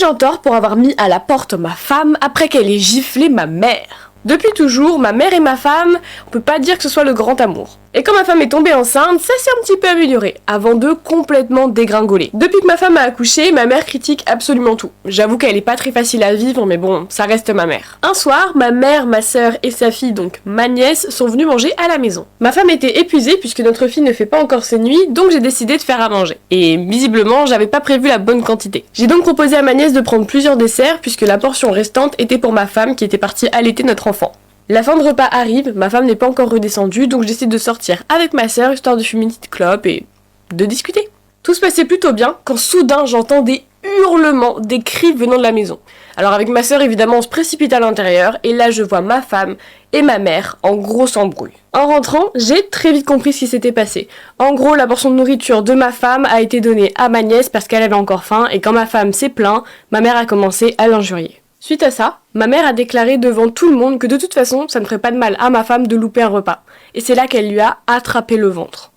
J'ai tort pour avoir mis à la porte ma femme après qu'elle ait giflé ma mère. Depuis toujours, ma mère et ma femme, on peut pas dire que ce soit le grand amour. Et quand ma femme est tombée enceinte, ça s'est un petit peu amélioré, avant de complètement dégringoler. Depuis que ma femme a accouché, ma mère critique absolument tout. J'avoue qu'elle est pas très facile à vivre, mais bon, ça reste ma mère. Un soir, ma mère, ma sœur et sa fille, donc ma nièce, sont venues manger à la maison. Ma femme était épuisée puisque notre fille ne fait pas encore ses nuits, donc j'ai décidé de faire à manger. Et visiblement, j'avais pas prévu la bonne quantité. J'ai donc proposé à ma nièce de prendre plusieurs desserts puisque la portion restante était pour ma femme qui était partie allaiter notre enfant. La fin de repas arrive, ma femme n'est pas encore redescendue, donc j'essaie de sortir avec ma sœur histoire de fumer une petite clope et de discuter. Tout se passait plutôt bien quand soudain j'entends des hurlements, des cris venant de la maison. Alors avec ma sœur évidemment on se précipite à l'intérieur et là je vois ma femme et ma mère en grosse embrouille. En rentrant, j'ai très vite compris ce qui s'était passé. En gros, la portion de nourriture de ma femme a été donnée à ma nièce parce qu'elle avait encore faim et quand ma femme s'est plainte, ma mère a commencé à l'injurier. Suite à ça, ma mère a déclaré devant tout le monde que de toute façon, ça ne ferait pas de mal à ma femme de louper un repas. Et c'est là qu'elle lui a attrapé le ventre.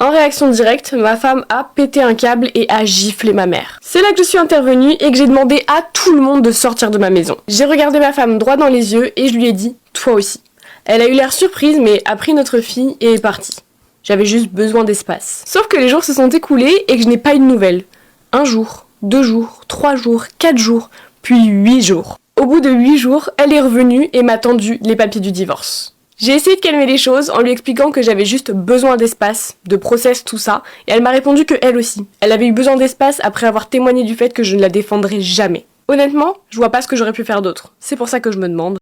En réaction directe, ma femme a pété un câble et a giflé ma mère. C'est là que je suis intervenue et que j'ai demandé à tout le monde de sortir de ma maison. J'ai regardé ma femme droit dans les yeux et je lui ai dit « toi aussi ». Elle a eu l'air surprise mais a pris notre fille et est partie. J'avais juste besoin d'espace. Sauf que les jours se sont écoulés et que je n'ai pas eu de nouvelles. Un jour, 2 jours, 3 jours, 4 jours, puis 8 jours. Au bout de 8 jours, elle est revenue et m'a tendu les papiers du divorce. J'ai essayé de calmer les choses en lui expliquant que j'avais juste besoin d'espace, de process, tout ça, et elle m'a répondu que elle aussi. Elle avait eu besoin d'espace après avoir témoigné du fait que je ne la défendrais jamais. Honnêtement, je vois pas ce que j'aurais pu faire d'autre. C'est pour ça que je me demande